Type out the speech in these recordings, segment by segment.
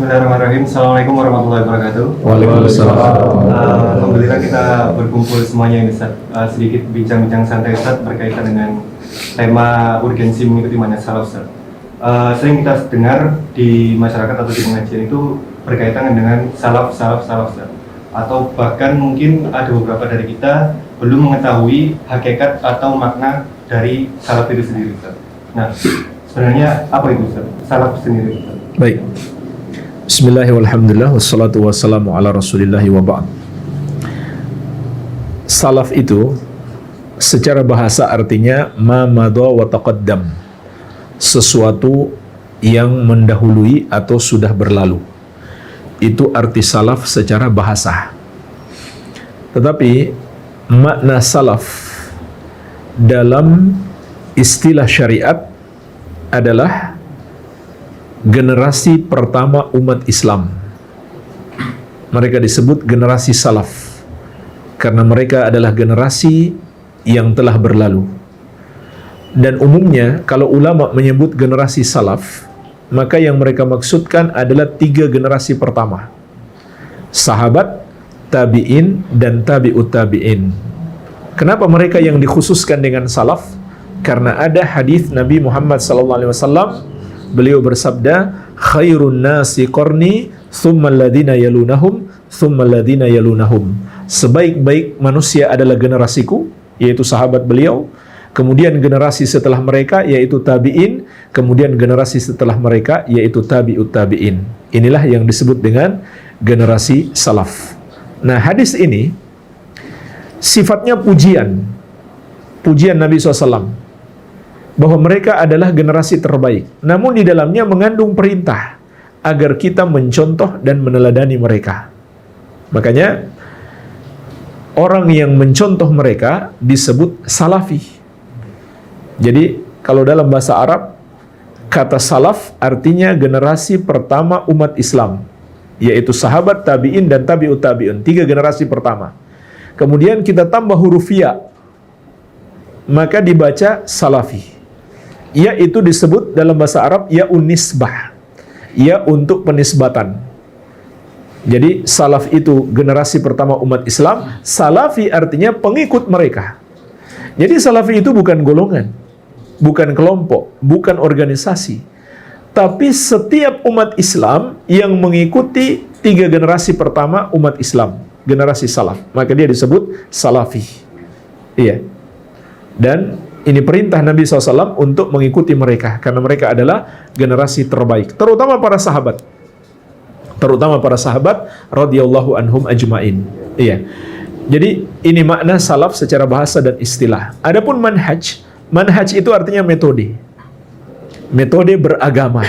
Bismillahirrahmanirrahim. Assalamualaikum warahmatullahi wabarakatuh. Waalaikumsalam. Alhamdulillah kita berkumpul semuanya ini Ustaz. Sedikit bincang-bincang santai Ustaz berkaitan dengan tema urgensi mengikuti manhaj salaf Ustaz. Sering kita dengar di masyarakat atau di pengajian itu berkaitan dengan salaf Ustaz. Atau bahkan mungkin ada beberapa dari kita belum mengetahui hakikat atau makna dari salaf itu sendiri Ustaz. Nah, sebenarnya apa itu Ustaz? Salaf sendiri Ustaz. Baik. Bismillahirrahmanirrahim. Wassalatu wassalamu ala rasulillahi wa ba'd. Salaf itu secara bahasa artinya ma madha wa taqaddam, sesuatu yang mendahului atau sudah berlalu. Itu arti salaf secara bahasa. Tetapi makna salaf dalam istilah syariat adalah generasi pertama umat Islam. Mereka disebut generasi salaf karena mereka adalah generasi yang telah berlalu. Dan umumnya kalau ulama menyebut generasi salaf, maka yang mereka maksudkan adalah 3 generasi pertama: sahabat, tabi'in, dan tabi'ut tabi'in. Kenapa mereka yang dikhususkan dengan salaf? Karena ada hadis Nabi Muhammad SAW. Beliau bersabda, khairun nasi qarni, thumma alladhina yalunahum, thumma alladhina yalunahum. Sebaik-baik manusia adalah generasiku, yaitu sahabat beliau. Kemudian generasi setelah mereka, yaitu tabi'in. Kemudian generasi setelah mereka, yaitu tabi'ut tabi'in. Inilah yang disebut dengan generasi salaf. Nah, hadis ini sifatnya pujian. Pujian Nabi SAW bahwa mereka adalah generasi terbaik. Namun di dalamnya mengandung perintah agar kita mencontoh dan meneladani mereka. Makanya orang yang mencontoh mereka disebut salafi. Jadi kalau dalam bahasa Arab kata salaf artinya generasi pertama umat Islam, yaitu sahabat, tabi'in, dan tabi'ut tabi'in. 3 generasi pertama. Kemudian kita tambah huruf ya, maka dibaca salafi. Ya itu disebut dalam bahasa Arab ya unisbah, ya untuk penisbatan. Jadi salaf itu generasi pertama umat Islam, salafi artinya pengikut mereka. Jadi salafi itu bukan golongan, bukan kelompok, bukan organisasi, tapi setiap umat Islam yang mengikuti 3 generasi pertama umat Islam, generasi salaf, maka dia disebut salafi. Iya. Dan ini perintah Nabi SAW untuk mengikuti mereka, karena mereka adalah generasi terbaik, terutama para sahabat. Terutama para sahabat radhiyallahu anhum ajmain. Iya. Jadi ini makna salaf secara bahasa dan istilah. Adapun manhaj, manhaj itu artinya metode. Metode beragama.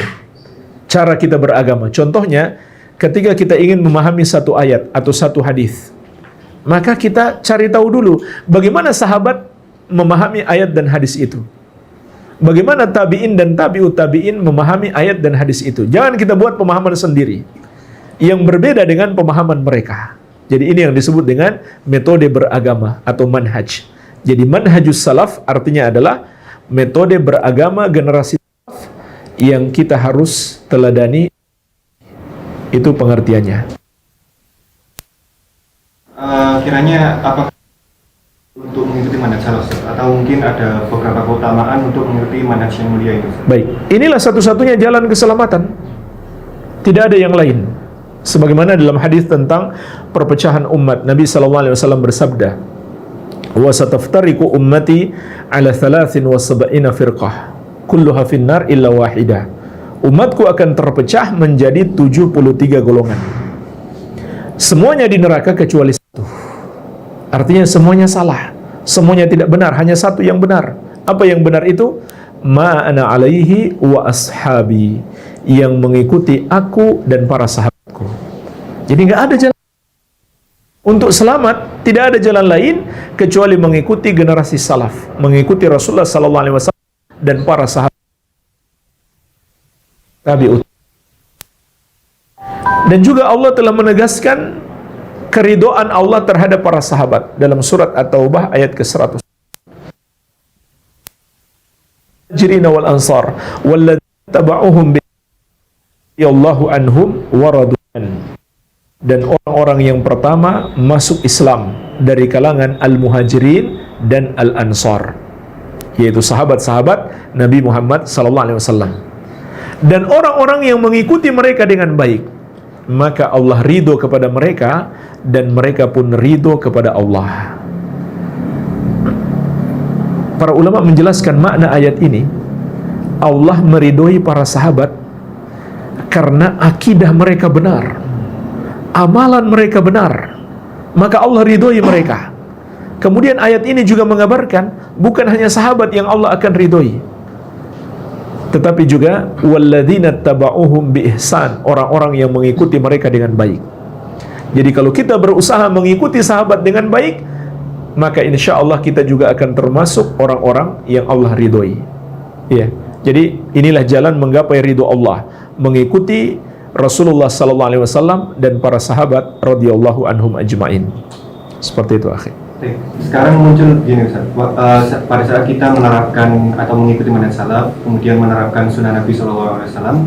Cara kita beragama. Contohnya, ketika kita ingin memahami satu ayat atau satu hadis, maka kita cari tahu dulu bagaimana sahabat memahami ayat dan hadis itu. Bagaimana tabi'in dan tabi'ut tabi'in memahami ayat dan hadis itu. Jangan kita buat pemahaman sendiri yang berbeda dengan pemahaman mereka. Jadi ini yang disebut dengan metode beragama atau manhaj. Jadi manhajus salaf artinya adalah metode beragama generasi salaf yang kita harus teladani. Itu pengertiannya. Kiranya apa untuk mengikuti manhaj salaf atau mungkin ada beberapa keutamaan untuk mengikuti manhaj yang mulia itu? Baik, inilah satu-satunya jalan keselamatan. Tidak ada yang lain. Sebagaimana dalam hadis tentang perpecahan umat, Nabi SAW bersabda, "Wa sataftariqu ummati ala 73 firqah, kulluha finnar illa wahidah." Umatku akan terpecah menjadi 73 golongan. Semuanya di neraka kecuali satu. Artinya semuanya salah, semuanya tidak benar, hanya satu yang benar. Apa yang benar itu? Ma ana alaihi wa ashabi, yang mengikuti aku dan para sahabatku. Jadi nggak ada jalan untuk selamat, tidak ada jalan lain kecuali mengikuti generasi salaf, mengikuti Rasulullah SAW dan para sahabat tabi'ut. Dan juga Allah telah menegaskan keridhaan Allah terhadap para sahabat dalam surat At-Taubah ayat ke-100. Muhajirin wal ansar walladzina tabauhum bi radhiyallahu anhum wa radu an. Dan orang-orang yang pertama masuk Islam dari kalangan Al-Muhajirin dan Al-Ansar, yaitu sahabat-sahabat Nabi Muhammad sallallahu alaihi wasallam. Dan orang-orang yang mengikuti mereka dengan baik, maka Allah ridho kepada mereka dan mereka pun ridho kepada Allah. Para ulama menjelaskan makna ayat ini. Allah meridhoi para sahabat karena akidah mereka benar, amalan mereka benar, maka Allah ridhoi mereka. Kemudian ayat ini juga mengabarkan bukan hanya sahabat yang Allah akan ridhoi, tetapi juga walladzina tabauhum bi ihsan, orang-orang yang mengikuti mereka dengan baik. Jadi kalau kita berusaha mengikuti sahabat dengan baik, maka insya Allah kita juga akan termasuk orang-orang yang Allah ridhoi. Ya, jadi inilah jalan menggapai ridho Allah, mengikuti Rasulullah sallallahu alaihi wasallam dan para sahabat radhiyallahu anhum ajmain. Seperti itu, akhi. Sekarang muncul gini Ustaz, pada saat kita menerapkan atau mengikuti manhaj salaf, kemudian menerapkan sunnah Nabi sallallahu alaihi wasallam,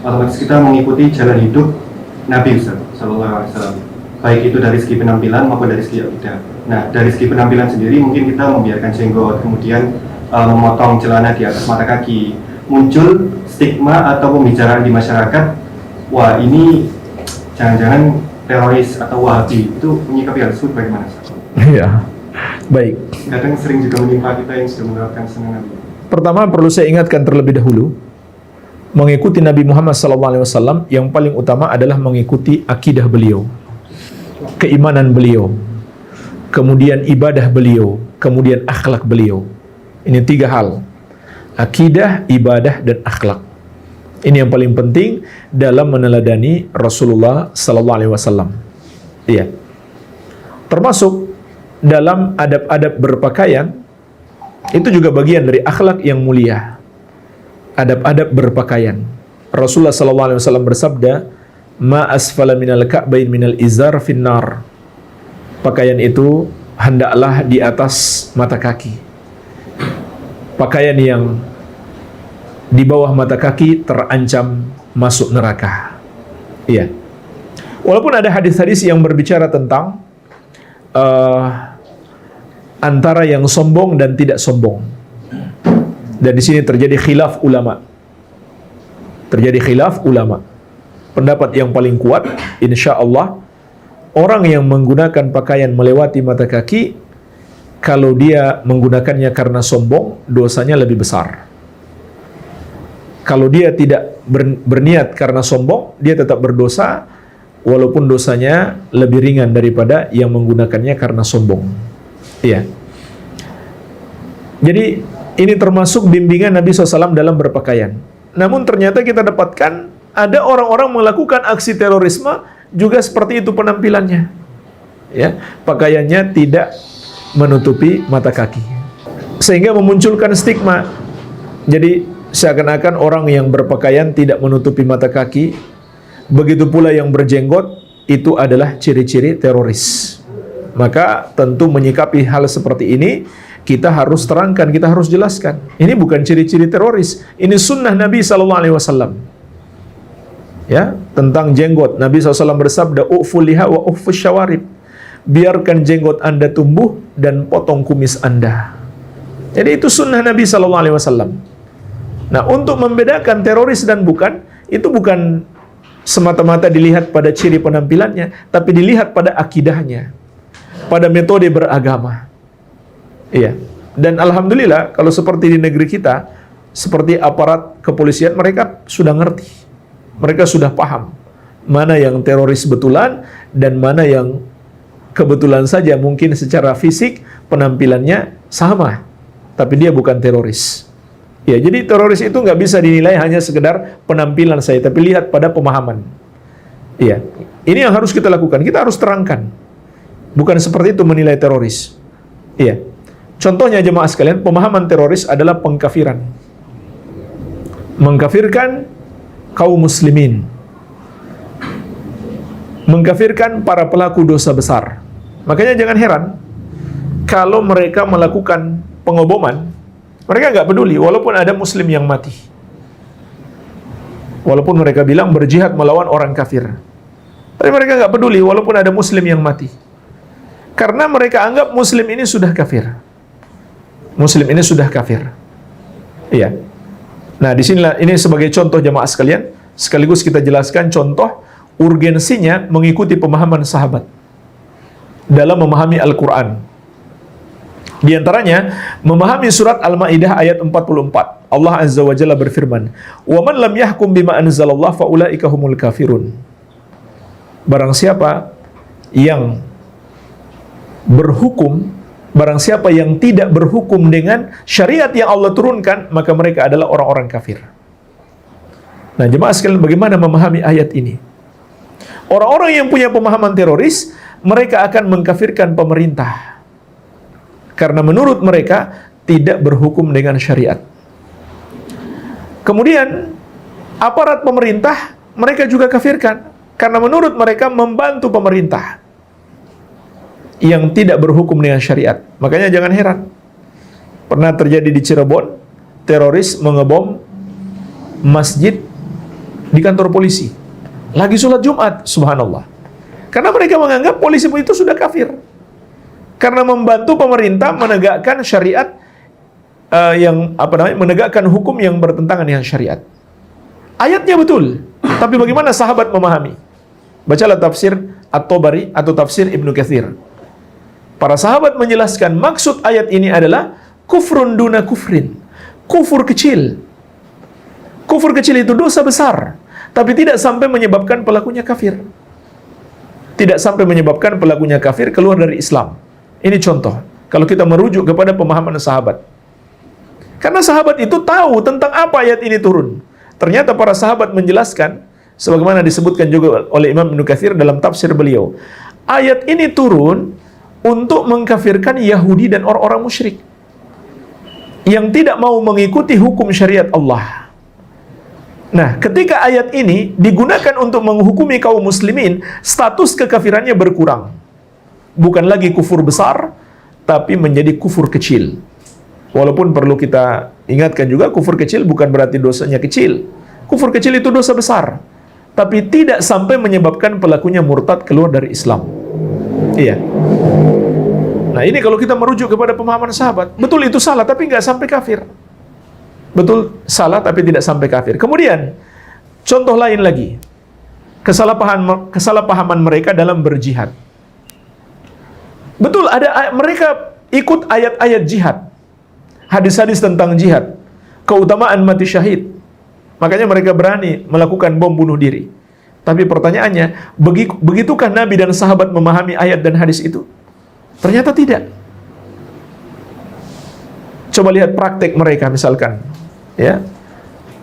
otomatis kita mengikuti jalan hidup Nabi Ustaz sallallahu alaihi wasallam. Baik itu dari segi penampilan maupun dari segi akidah. Nah, dari segi penampilan sendiri mungkin kita membiarkan jenggot, kemudian memotong celana di atas mata kaki. Muncul stigma atau pembicaraan di masyarakat, wah ini jangan-jangan teroris atau wahabi. Itu menyikapi hal tersebut bagaimana? Iya, baik. Kadang sering juga menimpa kita yang sudah menerapkan sunnah Nabi. Pertama perlu saya ingatkan terlebih dahulu, mengikuti Nabi Muhammad SAW yang paling utama adalah mengikuti akidah beliau, keimanan beliau, kemudian ibadah beliau, kemudian akhlak beliau. Ini 3 hal: akidah, ibadah, dan akhlak. Ini yang paling penting dalam meneladani Rasulullah SAW. Iya. Termasuk dalam adab-adab berpakaian, itu juga bagian dari akhlak yang mulia. Adab-adab berpakaian. Rasulullah SAW bersabda, "Ma asfala minal ka'bain minal izar finnar." Pakaian itu hendaklah di atas mata kaki. Pakaian yang di bawah mata kaki terancam masuk neraka. Iya. Walaupun ada hadis-hadis yang berbicara tentang antara yang sombong dan tidak sombong. Dan di sini terjadi khilaf ulama. Pendapat yang paling kuat, insya Allah, orang yang menggunakan pakaian melewati mata kaki, kalau dia menggunakannya karena sombong, dosanya lebih besar. Kalau dia tidak berniat karena sombong, dia tetap berdosa, walaupun dosanya lebih ringan daripada yang menggunakannya karena sombong. Iya. Jadi ini termasuk bimbingan Nabi SAW dalam berpakaian. Namun ternyata kita dapatkan ada orang-orang melakukan aksi terorisme juga seperti itu penampilannya. Ya, pakaiannya tidak menutupi mata kaki, sehingga memunculkan stigma. Jadi seakan-akan orang yang berpakaian tidak menutupi mata kaki, begitu pula yang berjenggot, itu adalah ciri-ciri teroris. Maka tentu menyikapi hal seperti ini, kita harus terangkan, kita harus jelaskan. Ini bukan ciri-ciri teroris, ini sunnah Nabi SAW. Ya, tentang jenggot, Nabi SAW bersabda, "U'ful liha wa u'fus syawarib." Biarkan jenggot Anda tumbuh dan potong kumis Anda. Jadi itu sunnah Nabi SAW. Nah, untuk membedakan teroris dan bukan, itu bukan semata-mata dilihat pada ciri penampilannya, tapi dilihat pada akidahnya, pada metode beragama. Iya. Dan alhamdulillah kalau seperti di negeri kita, seperti aparat kepolisian, mereka sudah ngerti. Mereka sudah paham mana yang teroris betulan dan mana yang kebetulan saja mungkin secara fisik penampilannya sama, tapi dia bukan teroris. Ya, jadi teroris itu nggak bisa dinilai hanya sekedar penampilan saya, tapi lihat pada pemahaman. Iya, ini yang harus kita lakukan. Kita harus terangkan, bukan seperti itu menilai teroris. Iya, contohnya jemaah sekalian, pemahaman teroris adalah pengkafiran, mengkafirkan kaum muslimin, mengkafirkan para pelaku dosa besar. Makanya jangan heran kalau mereka melakukan pengoboman, mereka nggak peduli walaupun ada muslim yang mati. Walaupun mereka bilang berjihad melawan orang kafir, tapi mereka nggak peduli walaupun ada muslim yang mati, karena mereka anggap muslim ini sudah kafir. Muslim ini sudah kafir. Iya. Nah, disinilah ini sebagai contoh jamaah sekalian, sekaligus kita jelaskan contoh urgensinya mengikuti pemahaman sahabat dalam memahami Al-Quran. Di antaranya memahami surat Al-Maidah ayat 44. Allah Azza wa Jalla berfirman, "Wa man lam yahkum bima anzalallah fa ulaika humul kafirun." Barang siapa yang berhukum, barang siapa yang tidak berhukum dengan syariat yang Allah turunkan, maka mereka adalah orang-orang kafir. Nah, jemaah sekalian, bagaimana memahami ayat ini? Orang-orang yang punya pemahaman teroris, mereka akan mengkafirkan pemerintah, karena menurut mereka tidak berhukum dengan syariat. Kemudian aparat pemerintah mereka juga kafirkan, karena menurut mereka membantu pemerintah yang tidak berhukum dengan syariat. Makanya jangan heran, pernah terjadi di Cirebon, teroris mengebom masjid di kantor polisi, lagi sholat Jumat, subhanallah. Karena mereka menganggap polisi itu sudah kafir, karena membantu pemerintah menegakkan syariat, menegakkan hukum yang bertentangan dengan syariat. Ayatnya betul, tapi bagaimana sahabat memahami? Bacalah tafsir At-Tabari atau tafsir Ibnu Katsir. Para sahabat menjelaskan maksud ayat ini adalah kufrun duna kufrin, kufur kecil. Kufur kecil itu dosa besar, tapi tidak sampai menyebabkan pelakunya kafir. Tidak sampai menyebabkan pelakunya kafir keluar dari Islam. Ini contoh, kalau kita merujuk kepada pemahaman sahabat. Karena sahabat itu tahu tentang apa ayat ini turun. Ternyata para sahabat menjelaskan, sebagaimana disebutkan juga oleh Imam Ibnu Katsir dalam tafsir beliau, ayat ini turun untuk mengkafirkan Yahudi dan orang-orang musyrik yang tidak mau mengikuti hukum syariat Allah. Nah, ketika ayat ini digunakan untuk menghukumi kaum muslimin, status kekafirannya berkurang. Bukan lagi kufur besar, tapi menjadi kufur kecil. Walaupun perlu kita ingatkan juga, kufur kecil bukan berarti dosanya kecil. Kufur kecil itu dosa besar, tapi tidak sampai menyebabkan pelakunya murtad keluar dari Islam. Iya. Nah, ini kalau kita merujuk kepada pemahaman sahabat, betul itu salah tapi nggak sampai kafir. Betul salah tapi tidak sampai kafir. Kemudian contoh lain lagi, kesalahpahaman mereka dalam berjihad. Betul, ada mereka ikut ayat-ayat jihad, hadis-hadis tentang jihad, keutamaan mati syahid. Makanya mereka berani melakukan bom bunuh diri. Tapi pertanyaannya, begitukah Nabi dan sahabat memahami ayat dan hadis itu? Ternyata tidak. Coba lihat praktek mereka misalkan, ya.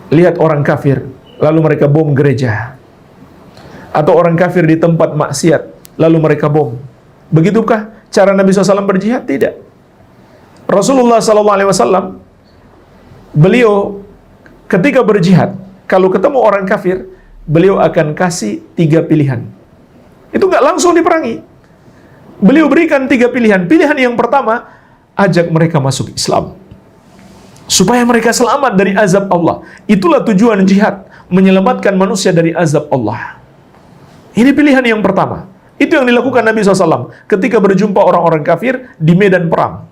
Lihat orang kafir, lalu mereka bom gereja. Atau orang kafir di tempat maksiat, lalu mereka bom. Begitukah cara Nabi SAW berjihad? Tidak. Rasulullah SAW, beliau ketika berjihad, kalau ketemu orang kafir, beliau akan kasih 3 pilihan. Itu nggak langsung diperangi. Beliau berikan 3 pilihan. Pilihan yang pertama, ajak mereka masuk Islam, supaya mereka selamat dari azab Allah. Itulah tujuan jihad, menyelamatkan manusia dari azab Allah. Ini pilihan yang pertama. Itu yang dilakukan Nabi SAW ketika berjumpa orang-orang kafir di medan perang.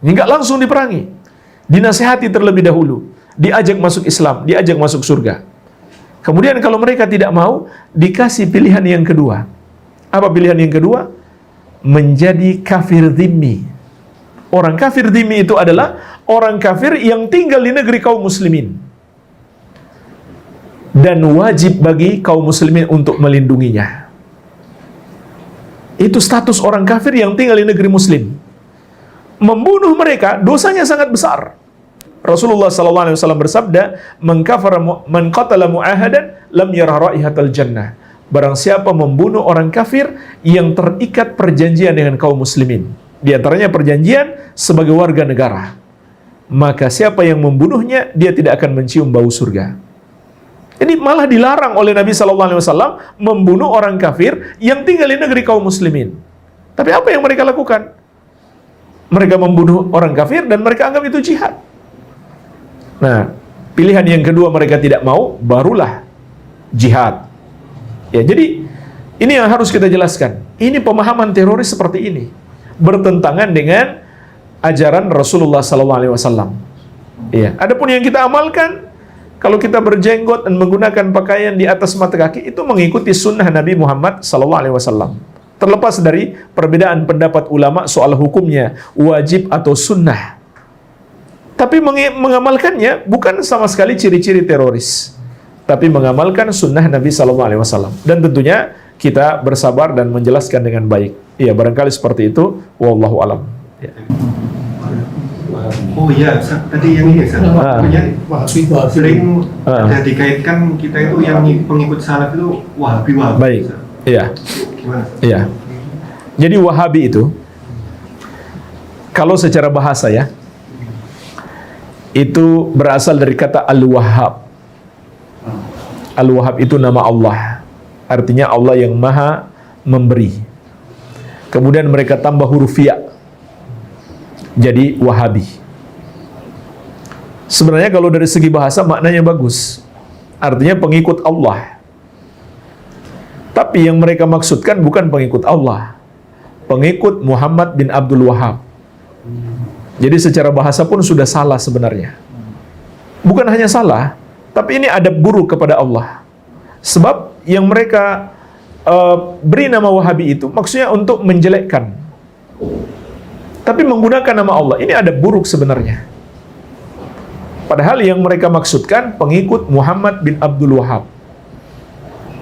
Nggak langsung diperangi, dinasihati terlebih dahulu, diajak masuk Islam, diajak masuk surga. Kemudian kalau mereka tidak mau, dikasih pilihan yang kedua. Apa pilihan yang kedua? Menjadi kafir dhimmi. Orang kafir dhimmi itu adalah orang kafir yang tinggal di negeri kaum muslimin, dan wajib bagi kaum muslimin untuk melindunginya. Itu status orang kafir yang tinggal di negeri muslim. Membunuh mereka dosanya sangat besar. Rasulullah SAW bersabda, "Man qatala mu'ahadan lam yarah raihatal jannah." Barang siapa membunuh orang kafir yang terikat perjanjian dengan kaum muslimin, di antaranya perjanjian sebagai warga negara, maka siapa yang membunuhnya, dia tidak akan mencium bau surga. Ini malah dilarang oleh Nabi SAW membunuh orang kafir yang tinggal di negeri kaum muslimin. Tapi apa yang mereka lakukan? Mereka membunuh orang kafir dan mereka anggap itu jihad. Nah, pilihan yang kedua mereka tidak mau, barulah jihad. Ya, jadi ini yang harus kita jelaskan. Ini pemahaman teroris seperti ini, bertentangan dengan ajaran Rasulullah SAW. Ya, adapun yang kita amalkan, kalau kita berjenggot dan menggunakan pakaian di atas mata kaki, itu mengikuti sunnah Nabi Muhammad SAW. Terlepas dari perbedaan pendapat ulama soal hukumnya, wajib atau sunnah. Tapi mengamalkannya bukan sama sekali ciri-ciri teroris, tapi mengamalkan sunnah Nabi SAW. Dan tentunya kita bersabar dan menjelaskan dengan baik. Iya, barangkali seperti itu. Wallahu alam. Ya. Oh iya, Ustaz. Tadi yang ini Ustaz, maksudnya sering ada dikaitkan kita itu yang pengikut salaf itu Wahabi. Baik, Ustaz. iya. Gimana Ustaz? Iya. Jadi Wahabi itu, kalau secara bahasa ya, itu berasal dari kata Al-Wahhab. Al-Wahhab itu nama Allah. Artinya Allah yang maha memberi. Kemudian mereka tambah huruf ya, jadi Wahabi. Sebenarnya kalau dari segi bahasa maknanya bagus. Artinya pengikut Allah. Tapi yang mereka maksudkan bukan pengikut Allah, pengikut Muhammad bin Abdul Wahhab. Jadi secara bahasa pun sudah salah sebenarnya. Bukan hanya salah, tapi ini adab buruk kepada Allah. Sebab yang mereka beri nama Wahabi itu maksudnya untuk menjelekkan, tapi menggunakan nama Allah. Ini adab buruk sebenarnya. Padahal yang mereka maksudkan pengikut Muhammad bin Abdul Wahhab.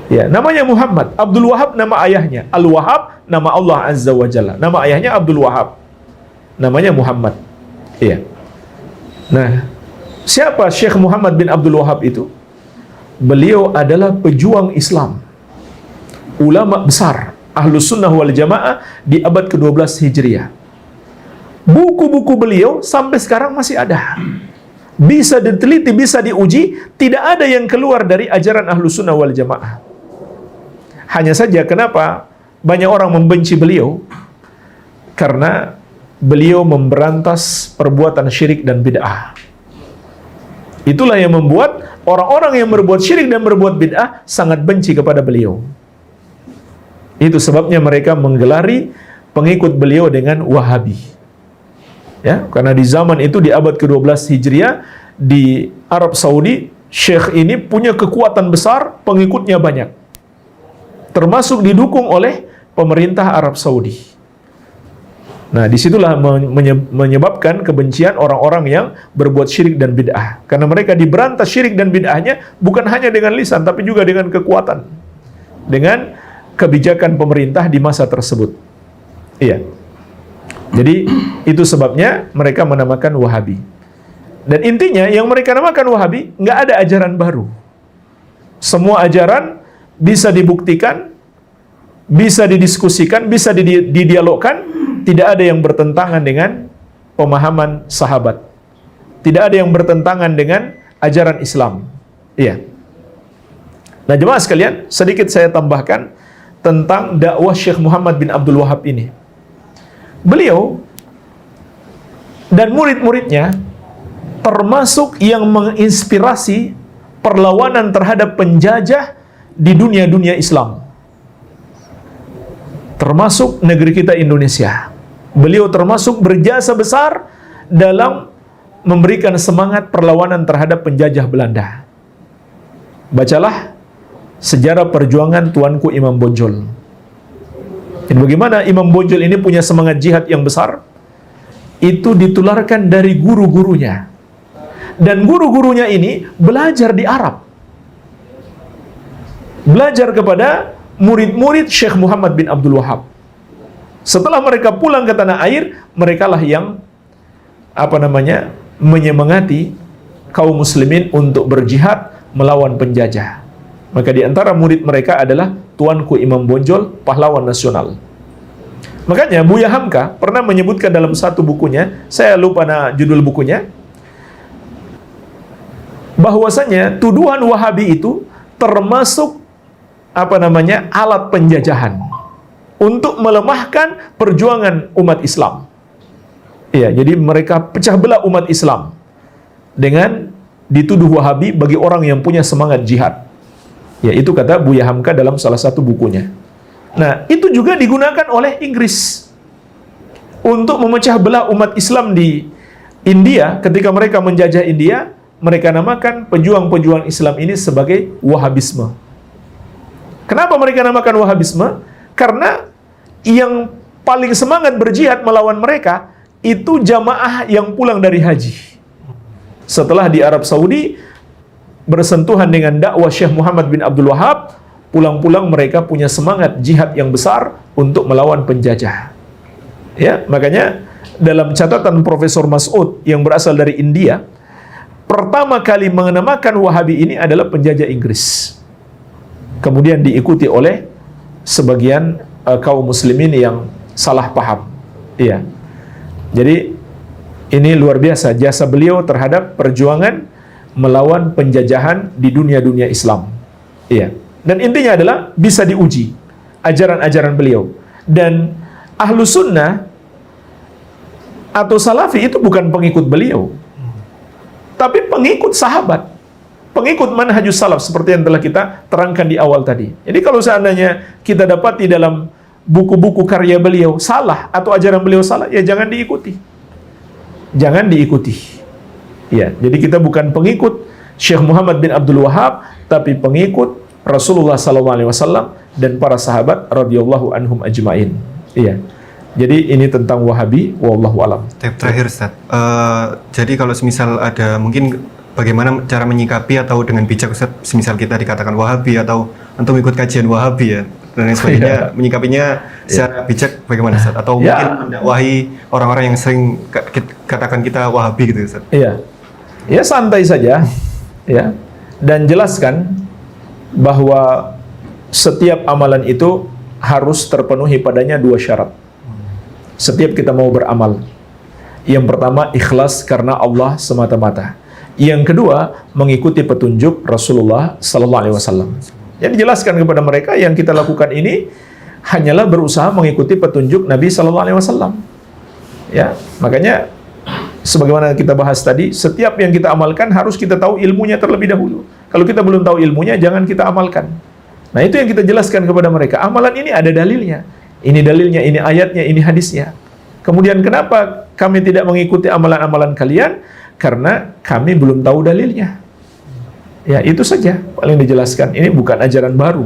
Ya, namanya Muhammad. Abdul Wahhab nama ayahnya. Al-Wahhab nama Allah Azza wa Jalla. Nama ayahnya Abdul Wahhab. Namanya Muhammad. Iya. Nah, siapa Syekh Muhammad bin Abdul Wahhab itu? Beliau adalah pejuang Islam, ulama besar Ahlus Sunnah wal Jamaah di abad ke-12 Hijriah. Buku-buku beliau sampai sekarang masih ada. Bisa diteliti, bisa diuji, tidak ada yang keluar dari ajaran Ahlus Sunnah wal Jamaah. Hanya saja kenapa banyak orang membenci beliau? Karena beliau memberantas perbuatan syirik dan bid'ah. Itulah yang membuat orang-orang yang berbuat syirik dan berbuat bid'ah sangat benci kepada beliau. Itu sebabnya mereka menggelari pengikut beliau dengan Wahabi. Ya, karena di zaman itu di abad ke-12 Hijriah di Arab Saudi, syekh ini punya kekuatan besar, pengikutnya banyak. Termasuk didukung oleh pemerintah Arab Saudi. Nah, disitulah menyebabkan kebencian orang-orang yang berbuat syirik dan bid'ah. Karena mereka diberantas syirik dan bid'ahnya bukan hanya dengan lisan, tapi juga dengan kekuatan, dengan kebijakan pemerintah di masa tersebut. Iya. Jadi itu sebabnya mereka menamakan Wahabi. Dan intinya yang mereka namakan Wahabi, nggak ada ajaran baru. Semua ajaran bisa dibuktikan, bisa didiskusikan, bisa didialogkan. Tidak ada yang bertentangan dengan pemahaman sahabat. Tidak ada yang bertentangan dengan ajaran Islam. Iya. Nah, jemaah sekalian, sedikit saya tambahkan tentang dakwah Syekh Muhammad bin Abdul Wahhab ini. Beliau dan murid-muridnya termasuk yang menginspirasi perlawanan terhadap penjajah di dunia-dunia Islam, termasuk negeri kita Indonesia. Beliau termasuk berjasa besar dalam memberikan semangat perlawanan terhadap penjajah Belanda. Bacalah sejarah perjuangan Tuanku Imam Bonjol. Dan bagaimana Imam Bonjol ini punya semangat jihad yang besar, itu ditularkan dari guru-gurunya. Dan guru-gurunya ini belajar di Arab. Belajar kepada murid-murid Syekh Muhammad bin Abdul Wahhab. Setelah mereka pulang ke tanah air, merekalah yang menyemangati kaum muslimin untuk berjihad melawan penjajah. Maka di antara murid mereka adalah Tuanku Imam Bonjol, pahlawan nasional. Makanya Buya Hamka pernah menyebutkan dalam satu bukunya, saya lupa judul bukunya, bahwasanya tuduhan Wahabi itu termasuk alat penjajahan untuk melemahkan perjuangan umat Islam. Iya, jadi mereka pecah belah umat Islam dengan dituduh Wahabi bagi orang yang punya semangat jihad. Ya, itu kata Buya Hamka dalam salah satu bukunya. Nah, itu juga digunakan oleh Inggris untuk memecah belah umat Islam di India. Ketika mereka menjajah India, mereka namakan pejuang-pejuang Islam ini sebagai Wahabisme. Kenapa mereka namakan Wahabisme? Karena yang paling semangat berjihad melawan mereka itu jamaah yang pulang dari haji. Setelah di Arab Saudi bersentuhan dengan dakwah Syekh Muhammad bin Abdul Wahab, pulang-pulang mereka punya semangat jihad yang besar untuk melawan penjajah. Ya, makanya dalam catatan Profesor Mas'ud yang berasal dari India, pertama kali menamakan Wahabi ini adalah penjajah Inggris. Kemudian diikuti oleh sebagian kaum muslimin yang salah paham. Iya. Jadi ini luar biasa jasa beliau terhadap perjuangan melawan penjajahan di dunia-dunia Islam. Iya. Dan intinya adalah bisa diuji ajaran-ajaran beliau. Dan ahlu sunnah atau salafi itu bukan pengikut beliau, tapi pengikut sahabat, pengikut manhajus salaf seperti yang telah kita terangkan di awal tadi. Jadi kalau seandainya kita dapati dalam buku-buku karya beliau salah atau ajaran beliau salah, ya jangan diikuti. Jangan diikuti. Ya, jadi kita bukan pengikut Syekh Muhammad bin Abdul Wahab, tapi pengikut Rasulullah SAW dan para sahabat radhiyallahu anhum ajmain. Iya. Jadi ini tentang Wahabi, wallahu alam. Terakhir Ustaz, jadi kalau semisal ada mungkin bagaimana cara menyikapi atau dengan bijak Ustaz, semisal kita dikatakan Wahabi atau untuk ikut kajian Wahabi ya dan lain sebagainya, menyikapinya secara bijak bagaimana Ustaz? Atau mungkin mendakwahi orang-orang yang sering katakan kita Wahabi gitu Ustaz? Iya, ya santai saja, ya, dan jelaskan bahwa setiap amalan itu harus terpenuhi padanya dua syarat. Setiap kita mau beramal, yang pertama ikhlas karena Allah semata-mata. Yang kedua mengikuti petunjuk Rasulullah Sallallahu Alaihi Wasallam. Jadi dijelaskan kepada mereka yang kita lakukan ini hanyalah berusaha mengikuti petunjuk Nabi Sallallahu Alaihi Wasallam. Ya, makanya sebagaimana kita bahas tadi, setiap yang kita amalkan harus kita tahu ilmunya terlebih dahulu. Kalau kita belum tahu ilmunya, jangan kita amalkan. Nah, itu yang kita jelaskan kepada mereka. Amalan ini ada dalilnya. Ini dalilnya, ini ayatnya, ini hadisnya. Kemudian kenapa kami tidak mengikuti amalan-amalan kalian? Karena kami belum tahu dalilnya. Ya, itu saja paling dijelaskan. Ini bukan ajaran baru.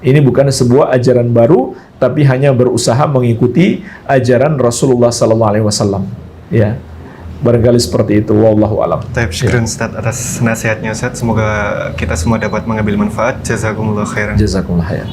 Ini bukan sebuah ajaran baru, tapi hanya berusaha mengikuti ajaran Rasulullah SAW. Ya, barangkali seperti itu. Wallahu alam. Syukran Ustaz atas nasihatnya Ustaz. Semoga kita semua dapat mengambil manfaat. Jazakumullah khairan. Jazakumullah khairan.